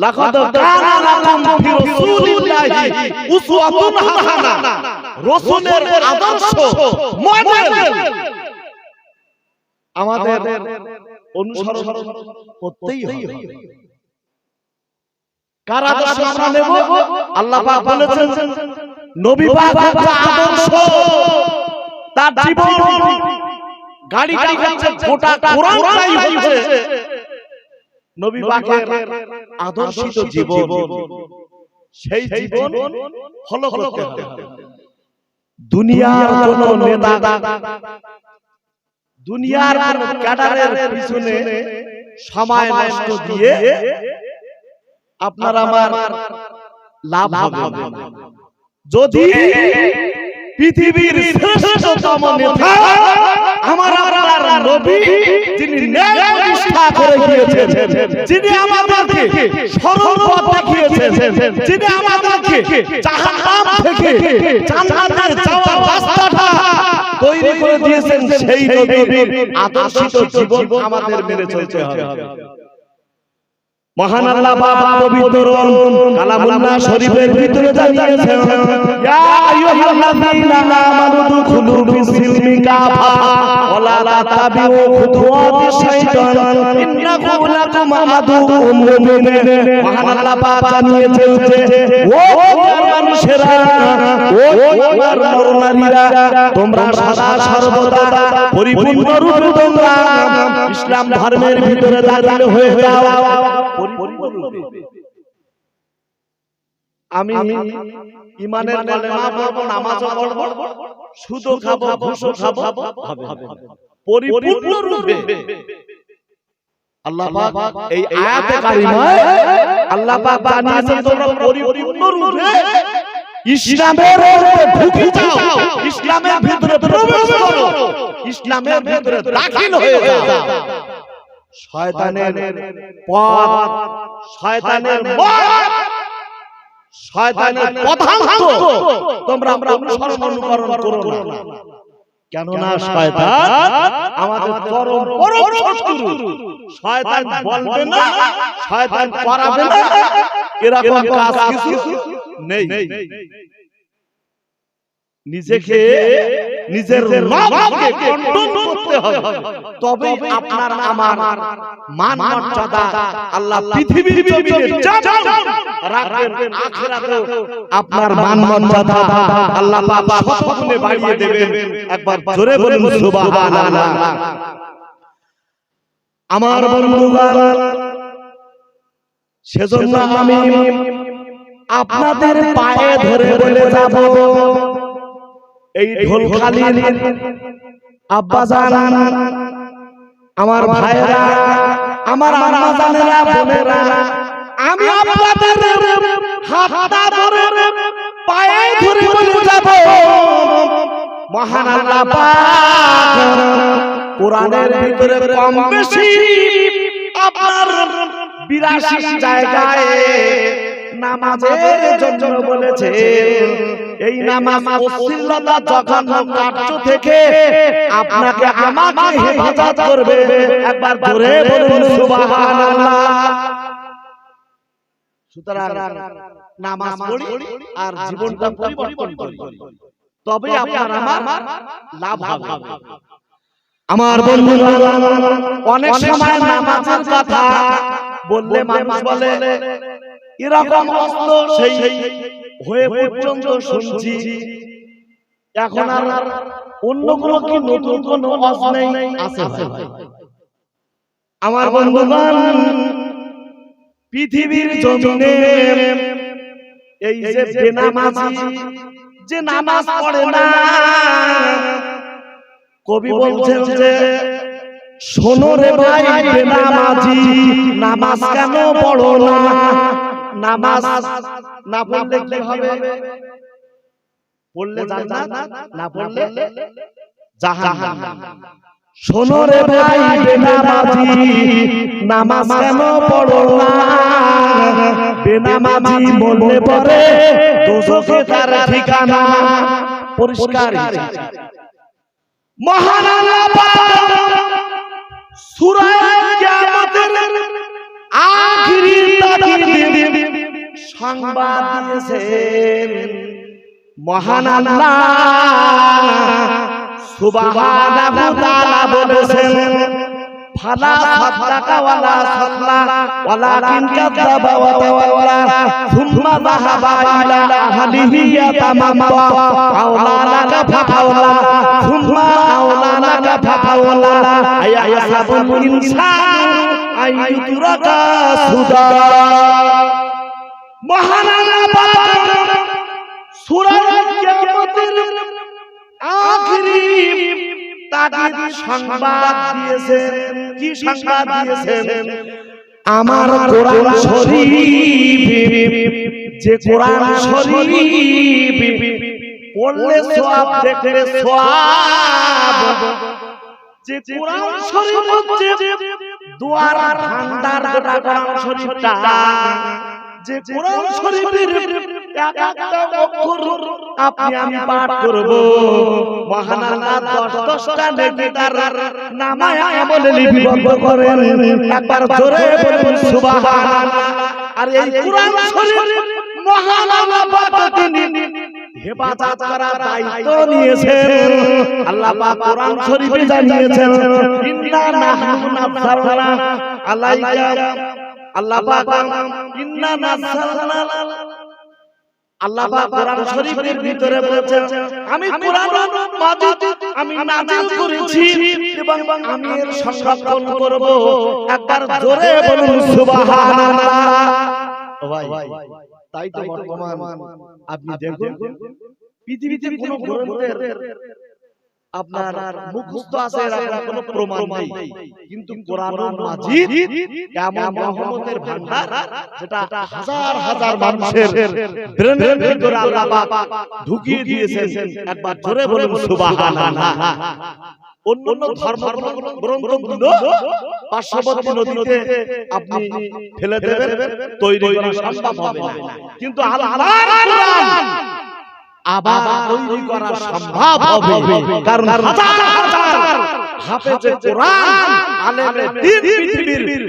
লাকাদ কানা লাকুম ফি রাসূলিল্লাহি উসওয়াতুন হাসানাহ, রাসূলের আদর্শ মডেল আমাদের অনুসরণ করতেই হবে। কার আদর্শ আমরা নেব? আল্লাহ পাক বলেছেন নবী পাকের আদর্শ, তার জীবন গাড়িটা হচ্ছে গোটা কোরআনটাই হচ্ছে নবী পাকের আদর্শিত জীবন। সেই জীবন ফলো করতে হবে। দুনিয়ার কোন নেতা, দুনিয়ার কোন ক্যাডারের পিছনে সময় নষ্ট দিয়ে আপনার আমার লাভ হবে না। যদি পৃথিবীর শ্রেষ্ঠতম নেতা আমার আপনার নবী, যিনি ন্যায় প্রতিষ্ঠা করে গিয়েছেন, যিনি আমাদেরকে সরল পথ দেখিয়েছেন, যিনি আমাদেরকে জাহান্নাম থেকে জান্নাতে যাওয়ার রাস্তাটা তৈরি করে দিয়েছেন, সেই নবীর আদর্শিত জীবন আমাদের মেনে চলতে হবে। মহান আল্লাহ পাক পবিত্র কালামুল্লাহ শরীফের ভিতরে জানিয়েছেন, ইয়া আইয়ুহাল্লাযীনা আমানু দুখুলু ফিস-সিলমি কাফা ওয়া লা তাতাবিউ খুতুওয়াতিশ শাইতান ইন্নাহু লাকুম আদুউম মুবিন। মহান আল্লাহ পাক জানিয়েছেন যে ও মানুষেরা, ও আমার নর-নারীরা, তোমরা সদা সর্বদা পরিপূর্ণ রূপে তোমরা ইসলাম ধর্মের ভিতরে দাখিল হয়ে যাও। আমি ঈমানের কালেমা পড়ব, নামাজও পড়ব, সুদও খাবো, ঘুষও খাবো, পরিপূর্ণ রূপে। আল্লাহ পাক এই আয়াতে কারিমায় আল্লাহ পাক জানিয়েছেন তোমরা পরিপূর্ণ রূপে ইসলামের মধ্যে ঢুকে যাও, ইসলামের ভিতরে প্রবেশ করো, ইসলামের ভিতরে দাখিল হয়ে যাও। শয়তানের পথ, শয়তানের মত, শয়তানের পথাঙ্ক তোমরা অনুসরণ করো না। কেননা শয়তান আমাদের পরম শত্রু। শয়তান বলবে না, শয়তান করাবে না, এরকম কাজ কিছু নেই। নিজেকে, নিজের নফসকে কন্ট্রোল করতে হবে, তবে আপনার আমার মান মর্যাদা আল্লাহ পৃথিবীর জমিনে যা রাখবেন, আখিরাতে আপনার মান মর্যাদা আল্লাহ পাক শতগুণে বাড়িয়ে দেবেন। একবার জোরে বলুন সুবহানাল্লাহ। আমার বন্ধুগণ, সেজন্য আমি আপনাদের পায়ে ধরে বলে যাব, এই ঢোলখালীর আব্বাজান, আমার ভাইরা, আমার আম্মাজানেরা, বোনেরা, আমি আপনাদের হাতটা ধরে পায়ে ধরে বলে যাব, মহান আল্লাহ পাক কোরআনের ভিতরে কম বেশি আপনার 82 জায়গায় নামাজের জন্য বলেছে। এই নামাজ অশ্লীলতা, জঘন্য কার্য থেকে আপনাকে আমাকে হেফাজত করবে। একবার জোরে বলুন সুবহানাল্লাহ। সুতরাং নামাজ পড়ি আর জীবনটা পরিবর্তন করি, তবে আপনার আমার লাভ হবে। আমার বন্ধুরা, অনেক সময় নামাজের কথা বললে মানুষ বলে এরকম অস্ত সেই হয়ে পর্যন্ত শুনছি, এখন আর অন্য কোনো কি নতুন কোন ওয়াজ নেই? আছে। আমার বন্ধুগণ, পৃথিবীর জমিনে এই যে বেনামাজি, যে নামাজ পড়ে না, কবি বলছেন যে শোনো রে ভাই বেনামাজি, নামাজ কেন পড়ো না? নামাজ না পড়লে কি হবে? পড়লে জান্নাত, না পড়লে জাহান্নাম। শোনো রে ভাই বেনামাজি, নামাজ কেন পড়ো না? বেনামাজি মরলে পরে দোজখে তার ঠিকানা। পরিষ্কার মহান আল্লাহ পাক সূরা কিয়ামতের আখিরি তাকিদ সংবাদ দিয়েছেন মহান আল্লাহ সুবহানাহু ওয়া তাআলা বলেছেন ফালা সাদাকা ওয়ালা সাল্লা ওয়ালাকিন কাযাবা ওয়া তাওয়াল্লা সুম্মা যাহাবা ইলা আহলিহি ইয়াতামাত্তা আওলা লাকা ফাআওলা সুম্মা আওলা লাকা ফাআওলা আয়াহসাবুল ইনসান আইয়ুতরাকা সুদা। মহান আল্লাহ পাক সূরা কিয়ামতের আখিরি তাগিদ সংবাদ দিয়েছেন। কি সংবাদ দিয়েছেন? আমার কোরআন শরীফ, যে কোরআন শরীফ পড়লে সওয়াব, দেখলে সওয়াব, যে কোরআন শরীফ হচ্ছে দুয়ার ভান্ডার, গোটা কোরআন শরীফটা, যে কোরআন শরীফের এক একটা অক্ষর আপনি আমি পাঠ করব, মহান আল্লাহ 10-10টা নেকি তার নামায় আমলে লিপিবদ্ধ করেন। একবার জোরে বলুন সুবহানাল্লাহ। আর এই কোরআন শরীফ মহান আল্লাহ পাক তিনি হেফাজত করার দায়িত্ব নিয়েছেন। আল্লাহ পাক কোরআন শরীফে জানিয়েছেন ইন্না নাহনু নাযালনা আলাইকা, আল্লাহ পাক ইন্না নাযালনা, আল্লাহ পাক কোরআন শরীফের ভিতরে বলেছেন আমি কোরআনুল মাজিদ আমি নাযিল করেছি এবং আমি এর সংরক্ষণ করব। একবার জোরে বলুন সুবহানাল্লাহ। ও ভাই, তাই তো বর্তমান আপনি দেখুন পৃথিবীতে কোন গ্রন্থের আপনার মুখস্থ আছে এর কোনো প্রমাণ নেই, কিন্তু কোরআনুল মাজিদ এমন রহমতের ভান্ডার যেটা হাজার হাজার মানুষের ব্রেনের ভিতরে আল্লাহ পাক ঢুকিয়ে দিয়েছেন। একবার জোরে বলুন সুবহানাল্লাহ। অন্যান্য ধর্মগ্রন্থগুলো পার্শ্ববর্তী নদীতে আপনি ফেলে দেবেন, তৈরি করা সম্ভব হবে না, কিন্তু আল্লাহর কোরআন আবার তৈরি করা সম্ভব হবে। কারণ হাজার হাজার হাফেজে কোরআন আলেমে দ্বীন পৃথিবীর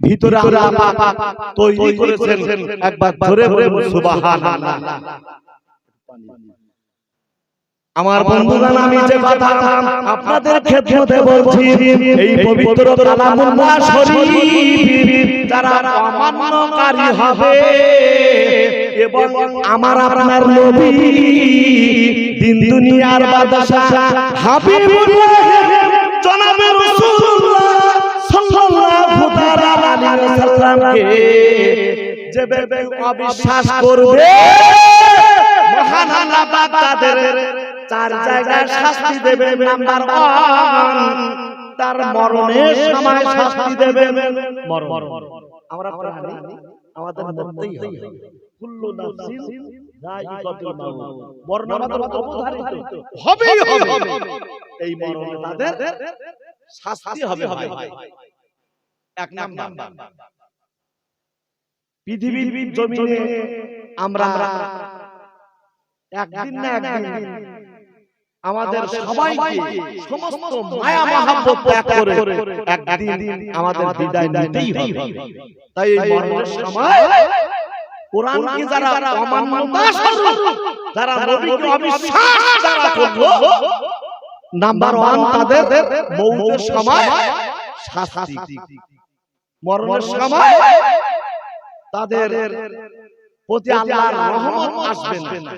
ভিতরে আল্লাহ পাক তৈরি করেছেন। একবার জোরে বলুন সুবহানাল্লাহ। আমার বন্ধুগণ, আমি যে কথা আপনাদের খেদমতে বলছি, এই পবিত্র কালামুল্লাহ শরীফ যারা অমান্যকারী হবে এবং আমার আপনার নবী দিন দুনিয়ার বাদশা হাবিবুল্লাহ জনাবে রাসূলুল্লাহ সাল্লাল্লাহু তাআলা আলাইহি ওয়াসাল্লামকে যে ব্যক্তি অবিশ্বাস করবে, মহান আল্লাহ পাক তাদের চার জায়গায় শাস্তি দেবেন। নাম্বার 1, তার মরণের সময় শাস্তি দেবেন। মরণ আমরা প্রাণী, আমাদের মরতেই হবে। কুল্লু নাফসিন যায়িকাতুল মাউত, মরণ আমাদের অবধারিত হবেই হবে। এই মরণে তাদের শাস্তি হবে। এক নাম্বার, পৃথিবীর জমিনে আমরা একদিন না একদিন আমাদের সবাইকে সমস্ত মায়া মহব্বত ত্যাগ করে একদিন আমাদের বিদায় নিতেই হবে। তাই এই মরণের সময় কোরআনকে যারা অমান্যতা করলো, যারা নবীকে অবিশ্বাস যারা করলো, নাম্বার 1 তাদের মৌতের সময় শাস্তি, মরণের সময় তাদের প্রতি আল্লাহর রহমত আসবে না।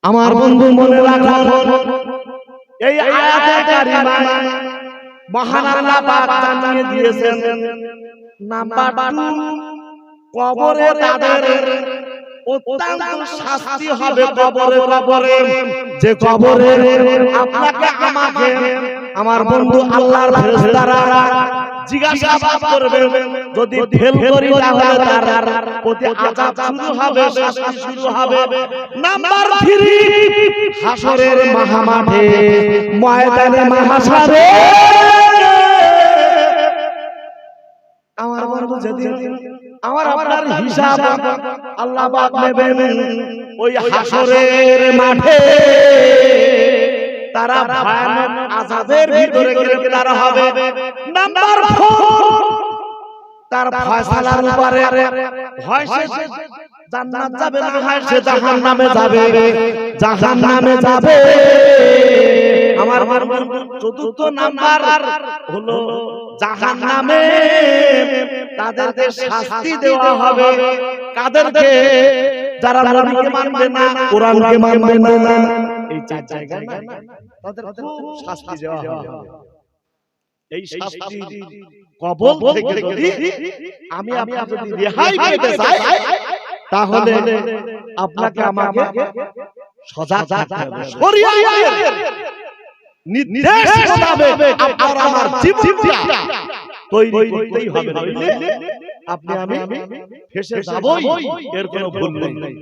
আমার বন্ধু মনে রাখুন, এই আয়াতে কারিমায় মহান আল্লাহ পাক জানিয়ে দিয়েছেন নাম্বার 2, কবরে তাদের অত্যন্ত শাস্তি হবে। কবরে যে কবরে আপনাকে আমাকে আমার বন্ধু আল্লাহর ফেরেশতারা জিজ্ঞাসাবাদ করবে, যদি ফেল করি তাহলে তার প্রতি আযাব শুরু হবে, শাস্তি শুরু হবে। নাম্বার 3, হাসরের মাহমাঠে ময়দানে মাহশারে আমার বন্ধু যেদিন আমার আপনার হিসাব আল্লাহ পাক নেবেন, ওই হাসরের মাঠে তারা ভয়ানক আযাবের ভিতরে গ্রেফতার হবে। নাম্বার 4, তার ফয়সালার উপরে হয় সে জান্নাত যাবে না হয় সে জাহান্নামে যাবে, জাহান্নামে যাবে। আমার চতুর্থ নাম্বার হলো জাহান্নামে তাদেরকে শাস্তি দেওয়া হবে। কাদেরকে? যারা নবীকে মানবে না, কোরআনকে মানবে না, এই চার জায়গায় তাদের খুব শাস্তি দেওয়া হবে। এই শাস্তি কবল থেকে যদি আমি আপনাকে যদি রেহাই পেতে চাই, তাহলে আপনাকে আমাকে সজাগ থাকতে হবে। শরীয়তের নির্দেশ মোতাবেক আপনার আমার জীবনটা তৈরি করতেই হবে, নইলে আপনি আমি ফেঁসে যাবই, এর কোনো ভুল নেই।